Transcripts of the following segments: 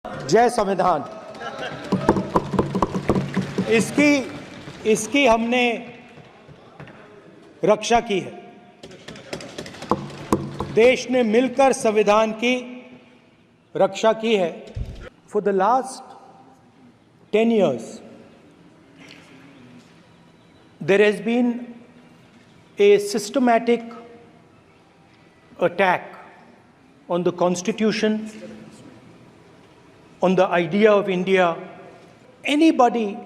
जय संविधान। इसकी हमने रक्षा की है। देश ने मिलकर संविधान की रक्षा की है। For the last 10 years there has been a systematic attack on the Constitution, on the idea of India. Anybody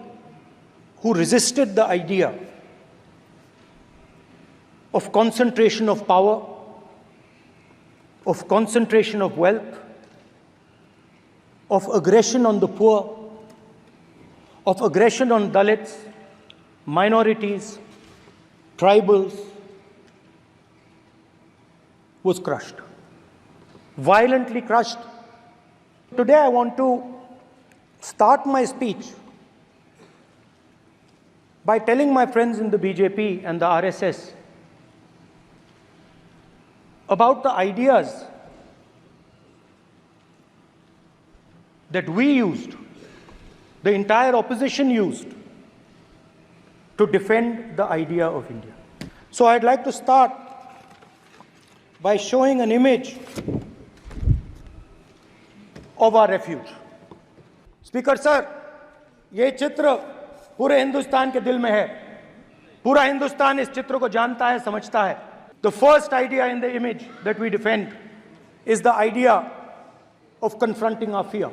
who resisted the idea of concentration of power, of concentration of wealth, of aggression on the poor, of aggression on Dalits, minorities, tribals, was crushed, violently crushed. Today I want to start my speech by telling my friends in the BJP and the RSS about the ideas that we used, the entire opposition used, to defend the idea of India. So I'd like to start by showing an image of our refuge. Speaker sir, ये चित्र पूरे हिंदुस्तान के दिल में है। पूरा हिंदुस्तान इस चित्र को जानता है, समझता है। The first idea in the image that we defend is the idea of confronting our fear,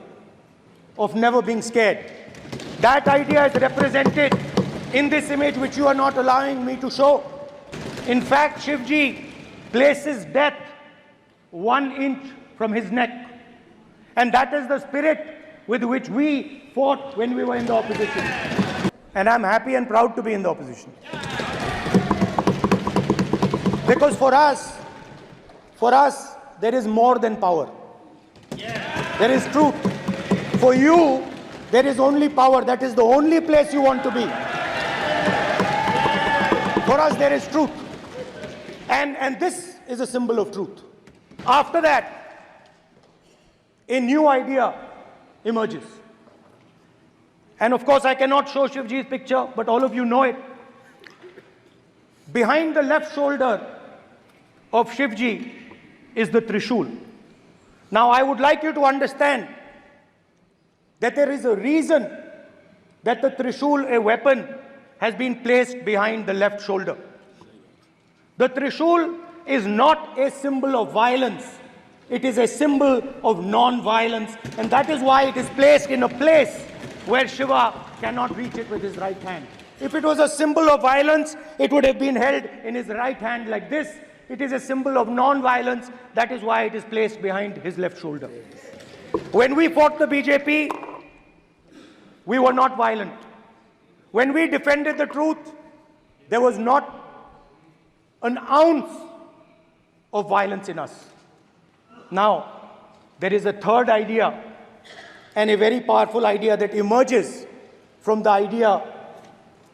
of never being scared. That idea is represented in this image, which you are not allowing me to show. In fact, Shivji places death 1 inch from his neck. And that is the spirit with which we fought when we were in the opposition. And I'm happy and proud to be in the opposition. Because for us, there is more than power. There is truth. For you, there is only power. That is the only place you want to be. For us, there is truth. And this is a symbol of truth. After that, a new idea emerges. And of course, I cannot show Shivji's picture, but all of you know it. Behind the left shoulder of Shivji is the Trishul. Now, I would like you to understand that there is a reason that the Trishul, a weapon, has been placed behind the left shoulder. The Trishul is not a symbol of violence. It is a symbol of non-violence, and that is why it is placed in a place where Shiva cannot reach it with his right hand. If it was a symbol of violence, it would have been held in his right hand like this. It is a symbol of non-violence. That is why it is placed behind his left shoulder. When we fought the BJP, we were not violent. When we defended the truth, there was not an ounce of violence in us. Now, there is a third idea, and a very powerful idea that emerges from the idea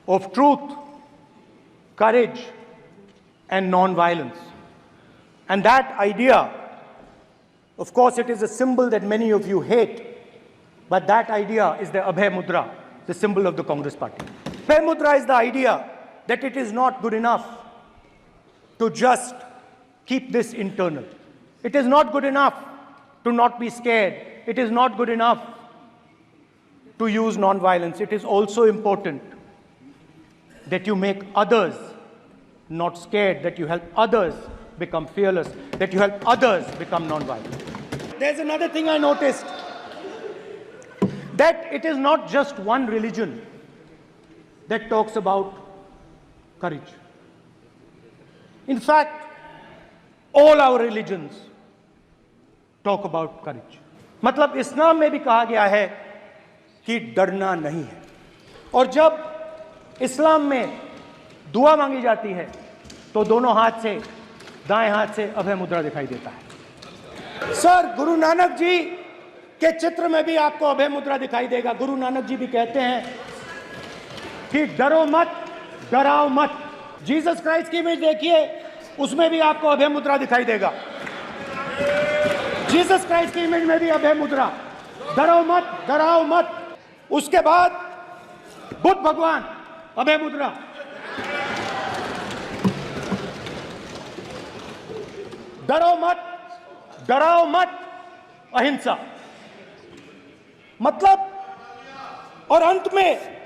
of truth, courage, and non-violence. And that idea, of course, it is a symbol that many of you hate, but that idea is the Abhay Mudra, the symbol of the Congress party. Abhay Mudra is the idea that it is not good enough to just keep this internal. It is not good enough to not be scared. It is not good enough to use non-violence. It is also important that you make others not scared, that you help others become fearless, that you help others become non-violent. There's another thing I noticed, that it is not just one religion that talks about courage. In fact, all our religions talk about courage. मतलब इस्लाम में भी कहा गया है कि डरना नहीं है। और जब इस्लाम में दुआ मांगी जाती है तो दोनों हाथ से, दाएं हाथ से अभय मुद्रा दिखाई देता है। सर, गुरु नानक जी के चित्र में भी आपको अभय मुद्रा दिखाई देगा। गुरु नानक जी भी कहते हैं कि डरो मत, डराओ मत। जीसस क्राइस्ट की इमेज देखिए, उसमें भी आपको अभय मुद्रा दिखाई देगा। जीसस क्राइस्ट की इमेज में भी अभय मुद्रा। डरो मत, डराओ मत। उसके बाद बुद्ध भगवान, अभय मुद्रा। डरो मत, डराओ मत, अहिंसा। मतलब, और अंत में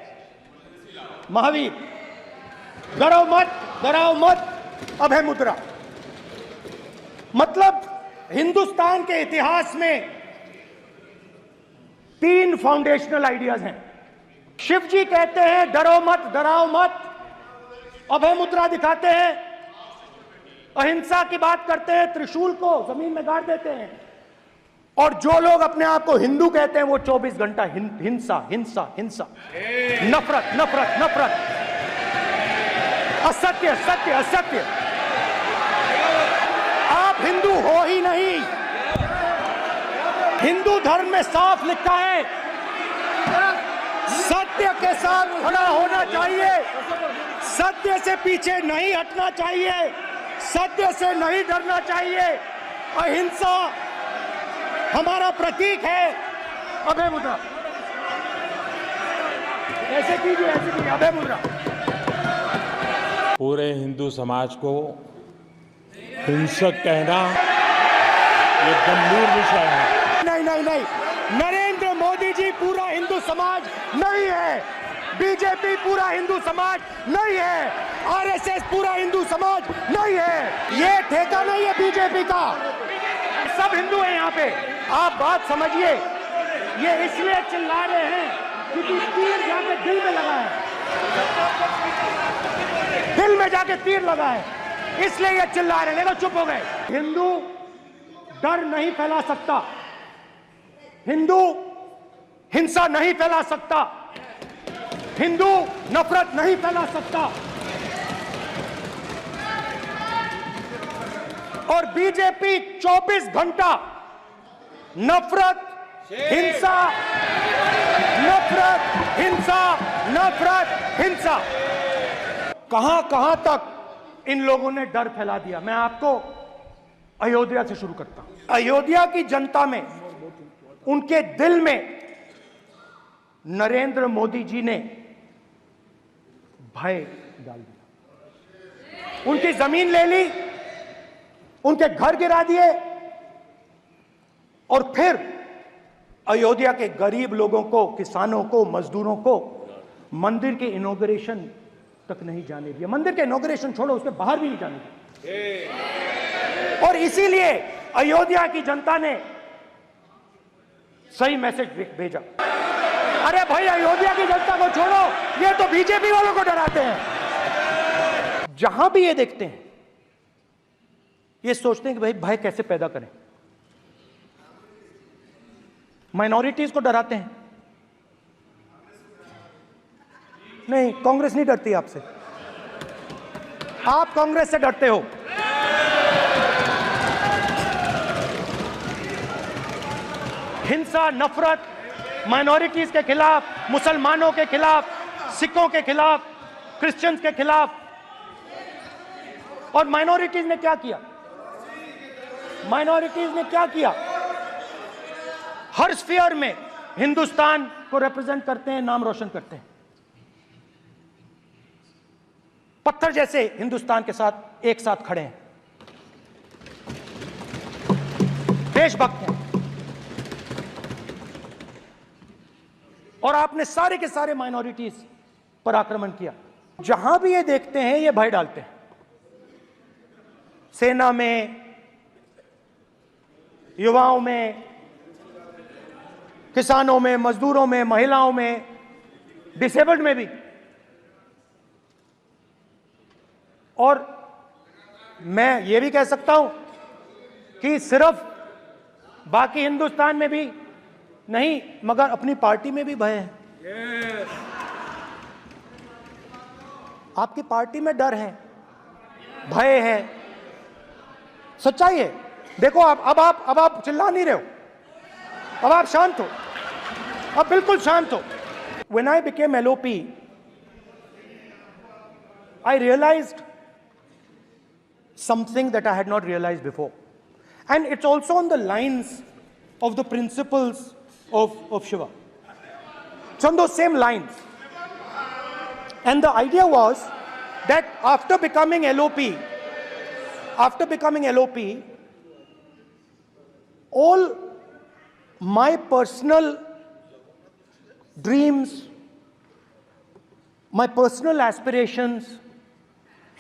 महावीर, डरो मत, डराओ मत, अभय मुद्रा। मतलब हिंदुस्तान के इतिहास में 3 फाउंडेशनल आइडियाज हैं। शिव जी कहते हैं डरो मत, डराओ मत, अभय मुद्रा दिखाते हैं, अहिंसा की बात करते हैं, त्रिशूल को जमीन में गाड़ देते हैं। और जो लोग अपने आप को हिंदू कहते हैं वो 24 घंटा हिंसा हिंसा हिंसा, नफरत नफरत नफरत, असत्य सत्य असत्य। आप हिंदू हो ही नहीं। हिंदू धर्म में साफ लिखा है सत्य के साथ खड़ा होना चाहिए, सत्य से पीछे नहीं हटना चाहिए, सत्य से नहीं डरना चाहिए। अहिंसा हमारा प्रतीक है। अभय मुद्रा, ऐसे कीजिए, ऐसे कीजिए, अभय मुद्रा। पूरे हिंदू समाज को हिंसक कहना ये गंभीर विषय है। नहीं नहीं नहीं, नरेंद्र मोदी जी पूरा हिंदू समाज नहीं है, बीजेपी पूरा हिंदू समाज नहीं है, आरएसएस पूरा हिंदू समाज नहीं है। ये ठेका नहीं है बीजेपी का, सब हिंदू हैं यहाँ पे। आप बात समझिए, ये इसलिए चिल्ला रहे हैं क्योंकि तीर जाके दिल में लगा है, दिल में जाके तीर लगा है, इसलिए ये चिल्ला रहे हैं। देखो चुप हो गए। हिंदू डर नहीं फैला सकता, हिंदू हिंसा नहीं फैला सकता, हिंदू नफरत नहीं फैला सकता। और बीजेपी 24 घंटा नफरत हिंसा, नफरत हिंसा, नफरत हिंसा। कहां कहां तक इन लोगों ने डर फैला दिया। मैं आपको अयोध्या से शुरू करता हूं। अयोध्या की जनता में, उनके दिल में नरेंद्र मोदी जी ने भय डाल दिया। उनकी जमीन ले ली, उनके घर गिरा दिए, और फिर अयोध्या के गरीब लोगों को, किसानों को, मजदूरों को मंदिर के इनॉग्रेशन तक नहीं जाने दिया। मंदिर के इनॉग्रेशन छोड़ो, उसके बाहर भी नहीं जाने दिया। और इसीलिए अयोध्या की जनता ने सही मैसेज भेजा। अरे भाई, अयोध्या की जनता को छोड़ो, ये तो बीजेपी वालों को डराते हैं। जहां भी ये देखते हैं, ये सोचते हैं कि भाई भय कैसे पैदा करें। माइनॉरिटीज को डराते हैं। नहीं, कांग्रेस नहीं डरती आपसे, आप कांग्रेस से डरते हो। हिंसा, नफरत, माइनॉरिटीज के खिलाफ, मुसलमानों के खिलाफ, सिखों के खिलाफ, क्रिश्चियंस के खिलाफ। और माइनॉरिटीज ने क्या किया? माइनॉरिटीज ने क्या किया? हर स्फीयर में हिंदुस्तान को रिप्रेजेंट करते हैं, नाम रोशन करते हैं। पत्थर जैसे हिंदुस्तान के साथ एक साथ खड़े हैं, देशभक्त हैं। और आपने सारे के सारे माइनॉरिटीज पर आक्रमण किया। जहां भी ये देखते हैं, ये भय डालते हैं। सेना में, युवाओं में, किसानों में, मजदूरों में, महिलाओं में, डिसेबल्ड में भी। और मैं ये भी कह सकता हूं कि सिर्फ बाकी हिंदुस्तान में भी नहीं, मगर अपनी पार्टी में भी भय है। आपकी पार्टी में डर है, भय है, सच्चाई है। देखो, अब आप चिल्ला नहीं रहे हो, अब आप शांत हो, अब बिल्कुल शांत हो। When I became LOP, I realized something that I had not realized before. And it's also on the lines of the principles of Shiva. It's on those same lines. And the idea was that after becoming LOP, all my personal dreams, my personal aspirations,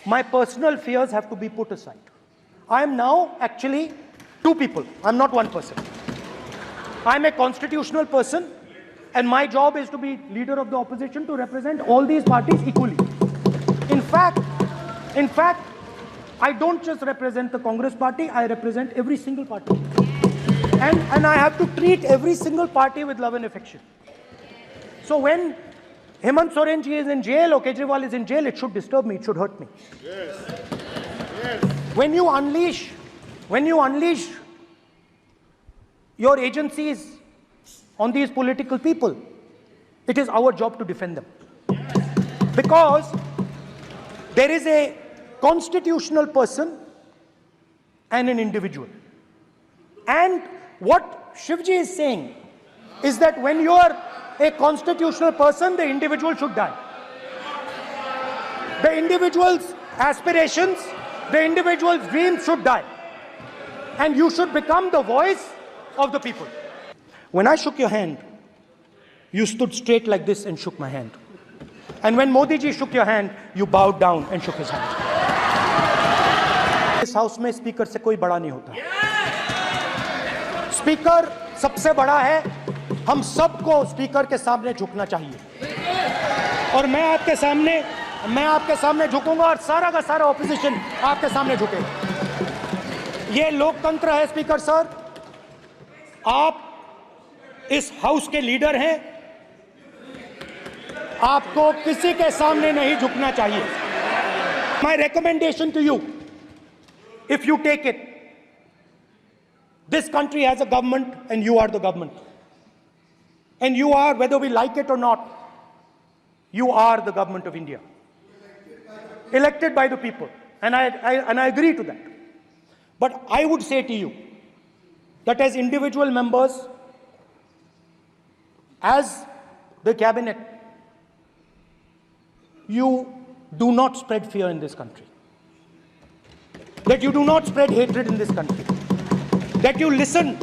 my personal fears have to be put aside. I am now actually two people. I'm not one person. I'm a constitutional person, and my job is to be leader of the opposition, to represent all these parties equally. In fact, I don't just represent the Congress party, I represent every single party. And I have to treat every single party with love and affection. So when Hemant Soren ji is in jail or Kejriwal is in jail, it should disturb me, it should hurt me. Yes. Yes. When you unleash your agencies on these political people, it is our job to defend them. Yes. Because there is a constitutional person and an individual. And what Shivji is saying is that when you are a constitutional person, the individual should die. The individual's aspirations, the individual's dreams should die. And you should become the voice of the people. When I shook your hand, you stood straight like this and shook my hand. And when Modi ji shook your hand, you bowed down and shook his hand. इस house में speaker से कोई बड़ा नहीं होता. Speaker सबसे बड़ा है. हम सबको स्पीकर के सामने झुकना चाहिए. और मैं आपके सामने झुकूंगा और सारा का सारा ऑपोजिशन आपके सामने झुकेगा. ये लोकतंत्र है स्पीकर सर. आप इस हाउस के लीडर हैं. आपको किसी के सामने नहीं झुकना चाहिए. My recommendation to you, if you take it, this country has a government and you are the government. And you are, whether we like it or not, you are the government of India. Elected by the people. And I agree to that. But I would say to you that as individual members, as the cabinet, you do not spread fear in this country. That you do not spread hatred in this country. That you listen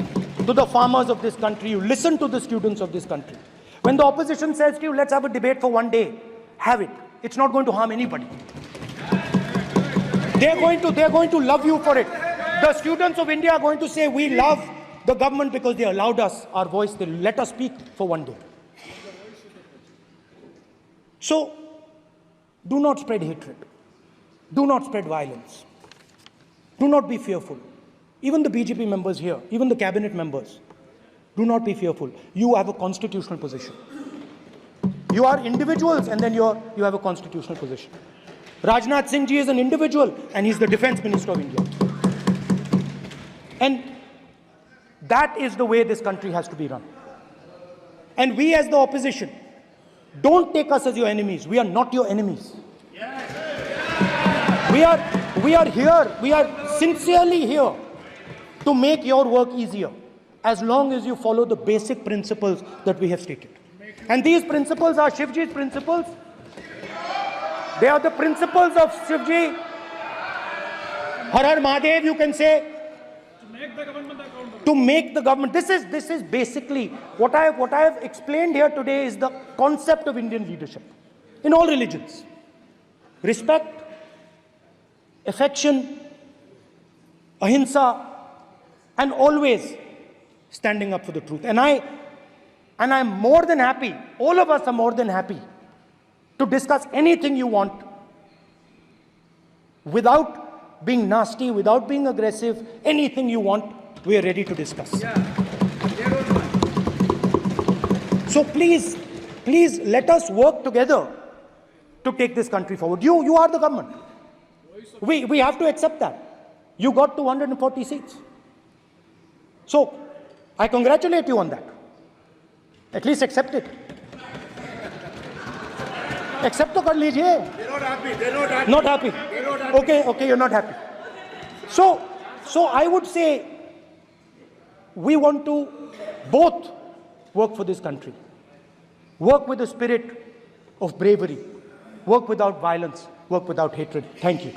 to the farmers of this country, you listen to the students of this country. When the opposition says to you, let's have a debate for one day, have it. It's not going to harm anybody. They're going to love you for it. The students of India are going to say, we love the government because they allowed us our voice, they let us speak for one day. So, do not spread hatred. Do not spread violence. Do not be fearful. Even the BJP members here, even the cabinet members, do not be fearful. You have a constitutional position. You are individuals and then you have a constitutional position. Rajnath Singh ji is an individual and he's the Defense Minister of India. And that is the way this country has to be run. And we as the opposition, don't take us as your enemies. We are not your enemies. We are here, we are sincerely here to make your work easier, as long as you follow the basic principles that we have stated. And these principles are Shivji's principles. They are the principles of Shivji. Har Har Mahadev, you can say. To make the government. This is basically what I have explained here today is the concept of Indian leadership in all religions. Respect, affection, ahimsa, and always standing up for the truth. And I'm more than happy, all of us are more than happy to discuss anything you want without being nasty, without being aggressive. Anything you want, we are ready to discuss. So please let us work together to take this country forward. You are the government. We have to accept that. You got 240 seats. So, I congratulate you on that. At least accept it. Accept to kar lijiye. They're not happy. They're not happy. Not happy. They're not happy. Okay, you're not happy. So I would say we want to both work for this country. Work with the spirit of bravery. Work without violence. Work without hatred. Thank you.